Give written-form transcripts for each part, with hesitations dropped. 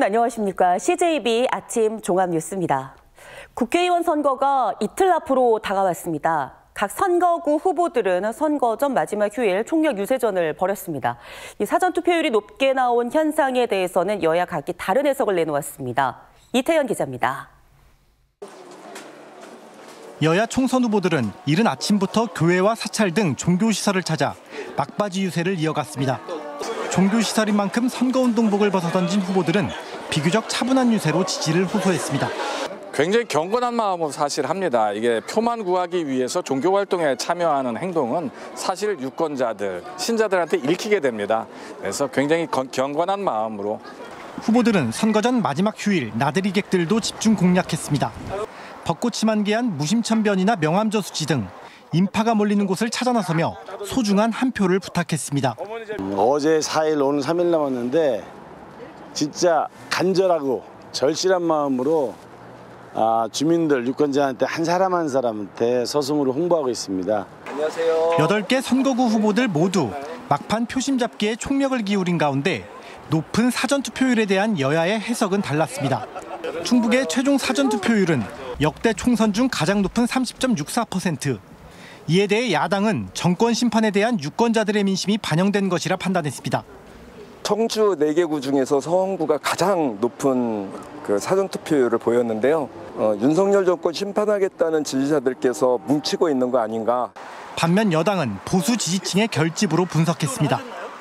여러분 안녕하십니까? CJB 아침 종합뉴스입니다. 국회의원 선거가 이틀 앞으로 다가왔습니다. 각 선거구 후보들은 선거 전 마지막 휴일 총력 유세전을 벌였습니다. 이 사전투표율이 높게 나온 현상에 대해서는 여야 각기 다른 해석을 내놓았습니다. 이태현 기자입니다. 여야 총선 후보들은 이른 아침부터 교회와 사찰 등 종교시설을 찾아 막바지 유세를 이어갔습니다. 종교시설인 만큼 선거운동복을 벗어던진 후보들은 비교적 차분한 유세로 지지를 호소했습니다. 굉장히 경건한 마음으로 사실 합니다. 이게 표만 구하기 위해서 종교활동에 참여하는 행동은 사실 유권자들, 신자들한테 읽히게 됩니다. 그래서 굉장히 경건한 마음으로. 후보들은 선거 전 마지막 휴일 나들이 객들도 집중 공략했습니다. 벚꽃이 만개한 무심천변이나 명암저수지 등 인파가 몰리는 곳을 찾아 나서며 소중한 한 표를 부탁했습니다. 어제 4일, 오늘 3일 남았는데 진짜 간절하고 절실한 마음으로 주민들, 유권자한테 한 사람 한 사람한테 서슴으로 홍보하고 있습니다. 안녕하세요. 8개 선거구 후보들 모두 막판 표심 잡기에 총력을 기울인 가운데 높은 사전투표율에 대한 여야의 해석은 달랐습니다. 충북의 최종 사전투표율은 역대 총선 중 가장 높은 30.64%. 이에 대해 야당은 정권 심판에 대한 유권자들의 민심이 반영된 것이라 판단했습니다. 청주 4개구 중에서 서원구가 가장 높은 사전투표율을 보였는데요. 윤석열 정권 심판하겠다는 지지자들께서 뭉치고 있는 거 아닌가. 반면 여당은 보수 지지층의 결집으로 분석했습니다.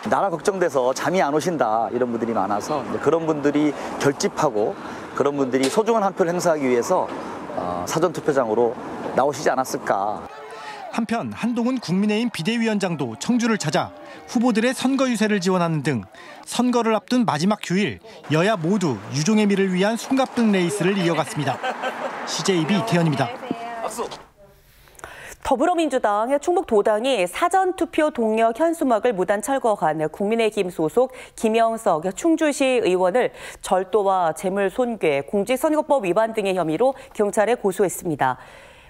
나라 걱정돼서 잠이 안 오신다 이런 분들이 많아서 그런 분들이 결집하고 그런 분들이 소중한 한 표를 행사하기 위해서 사전투표장으로 나오시지 않았을까. 한편 한동훈 국민의힘 비대위원장도 청주를 찾아 후보들의 선거 유세를 지원하는 등 선거를 앞둔 마지막 휴일 여야 모두 유종의 미를 위한 숨가쁜 레이스를 이어갔습니다. CJB 이태현입니다. 더불어민주당 충북도당이 사전투표 동력 현수막을 무단 철거한 국민의힘 소속 김영석 충주시 의원을 절도와 재물손괴, 공직선거법 위반 등의 혐의로 경찰에 고소했습니다.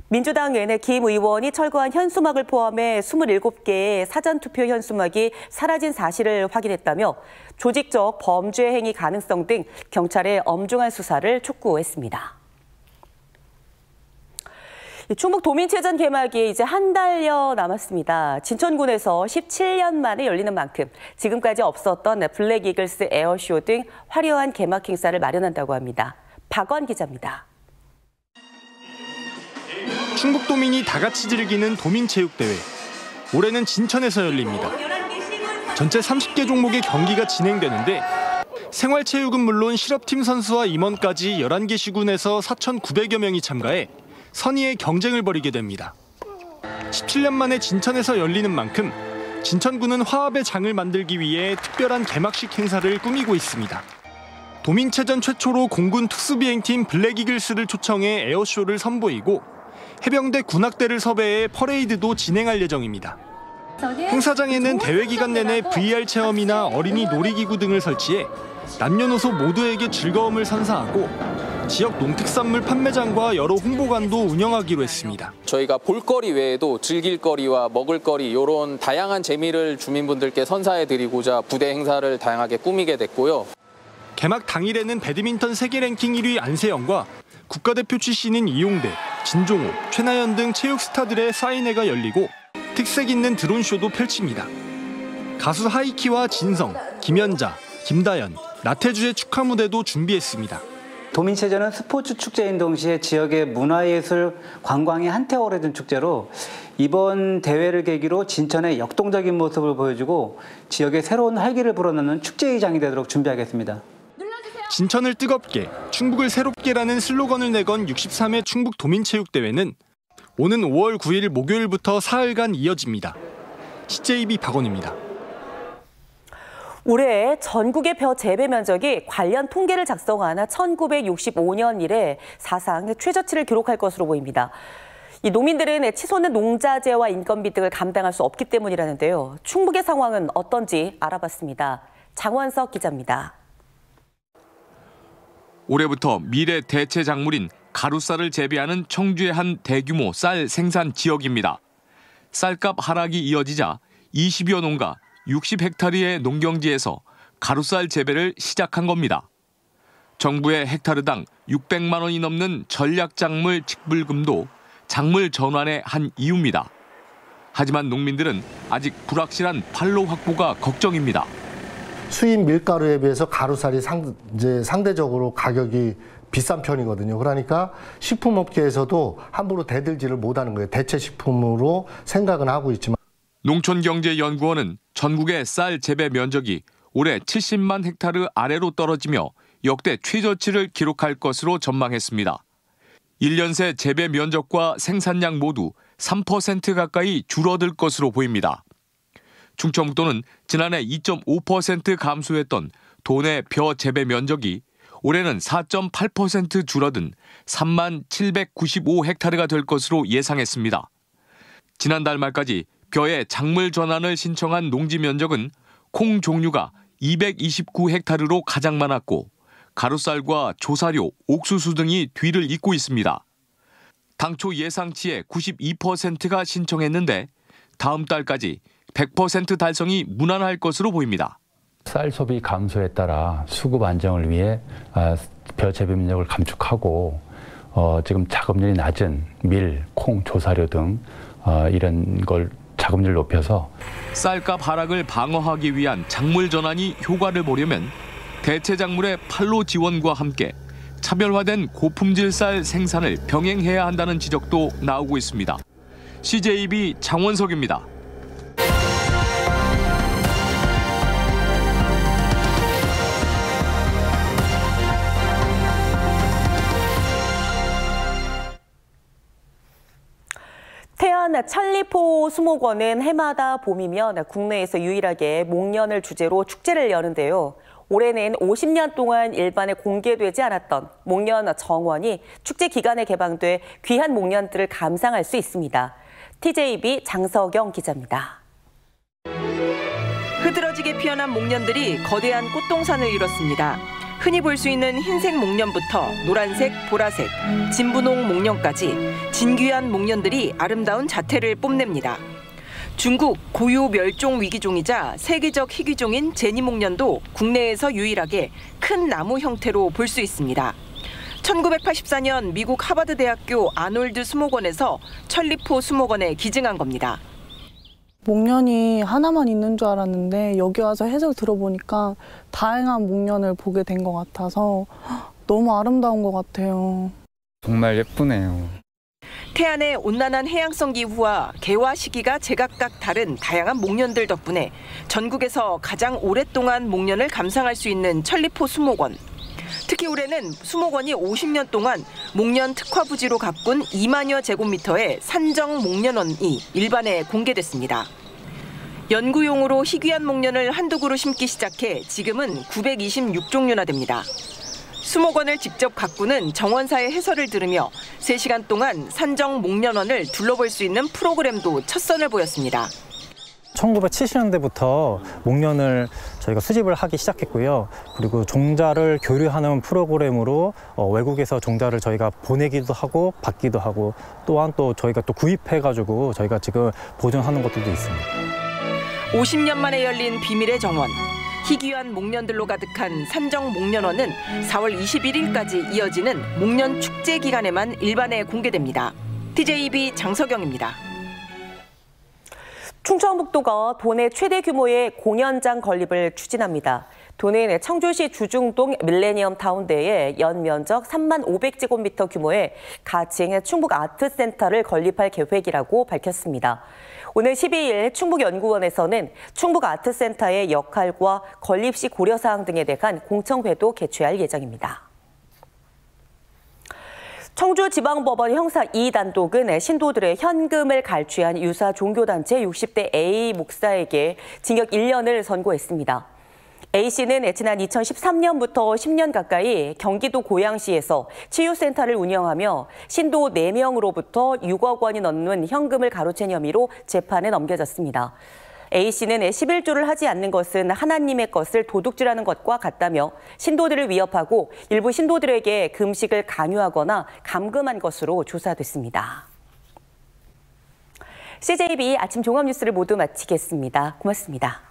민주당은 김 의원이 철거한 현수막을 포함해 27개의 사전투표 현수막이 사라진 사실을 확인했다며 조직적 범죄 행위 가능성 등 경찰의 엄중한 수사를 촉구했습니다. 충북 도민체전 개막이 이제 한 달여 남았습니다. 진천군에서 17년 만에 열리는 만큼 지금까지 없었던 블랙 이글스 에어쇼 등 화려한 개막 행사를 마련한다고 합니다. 박원 기자입니다. 충북도민이 다 같이 즐기는 도민체육대회. 올해는 진천에서 열립니다. 전체 30개 종목의 경기가 진행되는데 생활체육은 물론 실업팀 선수와 임원까지 11개 시군에서 4,900여 명이 참가해 선의의 경쟁을 벌이게 됩니다. 17년 만에 진천에서 열리는 만큼 진천군은 화합의 장을 만들기 위해 특별한 개막식 행사를 꾸미고 있습니다. 도민체전 최초로 공군 특수비행팀 블랙 이글스를 초청해 에어쇼를 선보이고 해병대 군악대를 섭외해 퍼레이드도 진행할 예정입니다. 행사장에는 대회 기간 내내 VR 체험이나 어린이 놀이기구 등을 설치해 남녀노소 모두에게 즐거움을 선사하고 지역 농특산물 판매장과 여러 홍보관도 운영하기로 했습니다. 저희가 볼거리 외에도 즐길거리와 먹을거리 이런 다양한 재미를 주민분들께 선사해드리고자 부대 행사를 다양하게 꾸미게 됐고요. 개막 당일에는 배드민턴 세계 랭킹 1위 안세영과 국가대표 출신인 이용대, 진종호, 최나연 등 체육 스타들의 사인회가 열리고 특색 있는 드론쇼도 펼칩니다. 가수 하이키와 진성, 김연자, 김다연, 나태주의 축하 무대도 준비했습니다. 도민체전은 스포츠 축제인 동시에 지역의 문화예술, 관광이 한태워를 든 축제로 이번 대회를 계기로 진천의 역동적인 모습을 보여주고 지역의 새로운 활기를 불어넣는 축제의장이 되도록 준비하겠습니다. 진천을 뜨겁게, 충북을 새롭게라는 슬로건을 내건 63회 충북 도민체육대회는 오는 5월 9일 목요일부터 사흘간 이어집니다. CJB 박원입니다. 올해 전국의 벼 재배 면적이 관련 통계를 작성한 1965년 이래 사상 최저치를 기록할 것으로 보입니다. 이 농민들은 치솟는 농자재와 인건비 등을 감당할 수 없기 때문이라는데요. 충북의 상황은 어떤지 알아봤습니다. 장원석 기자입니다. 올해부터 미래 대체 작물인 가루쌀을 재배하는 청주의 한 대규모 쌀 생산 지역입니다. 쌀값 하락이 이어지자 20여 농가 60헥타르의 농경지에서 가루쌀 재배를 시작한 겁니다. 정부의 헥타르당 600만 원이 넘는 전략작물 직불금도 작물 전환의 한 이유입니다. 하지만 농민들은 아직 불확실한 판로 확보가 걱정입니다. 수입 밀가루에 비해서 가루쌀이 상대적으로 가격이 비싼 편이거든요. 그러니까 식품업계에서도 함부로 대들지를 못하는 거예요. 대체 식품으로 생각은 하고 있지만. 농촌경제연구원은 전국의 쌀 재배 면적이 올해 70만 헥타르 아래로 떨어지며 역대 최저치를 기록할 것으로 전망했습니다. 1년 새 재배 면적과 생산량 모두 3% 가까이 줄어들 것으로 보입니다. 충청북도는 지난해 2.5% 감소했던 도내 벼 재배 면적이 올해는 4.8% 줄어든 3만 795 헥타르가 될 것으로 예상했습니다. 지난달 말까지 벼의 작물 전환을 신청한 농지 면적은 콩 종류가 229 헥타르로 가장 많았고 가루쌀과 조사료, 옥수수 등이 뒤를 잇고 있습니다. 당초 예상치의 92%가 신청했는데 다음 달까지 100% 달성이 무난할 것으로 보입니다. 쌀 소비 감소에 따라 수급 안정을 위해 벼 재배 면적을 감축하고 지금 작업률이 낮은 밀, 콩, 조사료 등 이런 걸 작업률을 높여서 쌀값 하락을 방어하기 위한 작물 전환이 효과를 보려면 대체 작물의 판로 지원과 함께 차별화된 고품질 쌀 생산을 병행해야 한다는 지적도 나오고 있습니다. CJB 장원석입니다. 태안 천리포 수목원은 해마다 봄이면 국내에서 유일하게 목련을 주제로 축제를 여는데요. 올해는 50년 동안 일반에 공개되지 않았던 목련 정원이 축제 기간에 개방돼 귀한 목련들을 감상할 수 있습니다. TJB 장석영 기자입니다. 흐드러지게 피어난 목련들이 거대한 꽃동산을 이뤘습니다. 흔히 볼 수 있는 흰색 목련부터 노란색, 보라색, 진분홍 목련까지 진귀한 목련들이 아름다운 자태를 뽐냅니다. 중국 고유 멸종 위기종이자 세계적 희귀종인 제니목련도 국내에서 유일하게 큰 나무 형태로 볼 수 있습니다. 1984년 미국 하버드 대학교 아놀드 수목원에서 천리포 수목원에 기증한 겁니다. 목련이 하나만 있는 줄 알았는데 여기 와서 해설 들어보니까 다양한 목련을 보게 된 것 같아서 너무 아름다운 것 같아요. 정말 예쁘네요. 태안의 온난한 해양성 기후와 개화 시기가 제각각 다른 다양한 목련들 덕분에 전국에서 가장 오랫동안 목련을 감상할 수 있는 천리포 수목원. 특히 올해는 수목원이 50년 동안 목련 특화 부지로 가꾼 2만여 제곱미터의 산정 목련원이 일반에 공개됐습니다. 연구용으로 희귀한 목련을 한두 그루 심기 시작해 지금은 926종류나 됩니다. 수목원을 직접 가꾸는 정원사의 해설을 들으며 3시간 동안 산정 목련원을 둘러볼 수 있는 프로그램도 첫 선을 보였습니다. 1970년대부터 목련을 저희가 수집을 하기 시작했고요. 그리고 종자를 교류하는 프로그램으로 외국에서 종자를 저희가 보내기도 하고 받기도 하고 또한 또 저희가 또 구입해가지고 저희가 지금 보존하는 것들도 있습니다. 50년 만에 열린 비밀의 정원. 희귀한 목련들로 가득한 산정 목련원은 4월 21일까지 이어지는 목련 축제 기간에만 일반에 공개됩니다. TJB 장석영입니다. 충청북도가 도내 최대 규모의 공연장 건립을 추진합니다. 도내 청주시 주중동 밀레니엄 타운대에 연면적 3만 500제곱미터 규모의 가칭 충북 아트센터를 건립할 계획이라고 밝혔습니다. 오늘 12일 충북연구원에서는 충북 아트센터의 역할과 건립 시 고려사항 등에 대한 공청회도 개최할 예정입니다. 청주지방법원 형사 2단독은 신도들의 현금을 갈취한 유사 종교단체 60대 A 목사에게 징역 1년을 선고했습니다. A씨는 지난 2013년부터 10년 가까이 경기도 고양시에서 치유센터를 운영하며 신도 4명으로부터 6억 원이 넘는 현금을 가로챈 혐의로 재판에 넘겨졌습니다. A씨는 11조를 하지 않는 것은 하나님의 것을 도둑질하는 것과 같다며 신도들을 위협하고 일부 신도들에게 금식을 강요하거나 감금한 것으로 조사됐습니다. CJB 아침 종합 뉴스를 모두 마치겠습니다. 고맙습니다.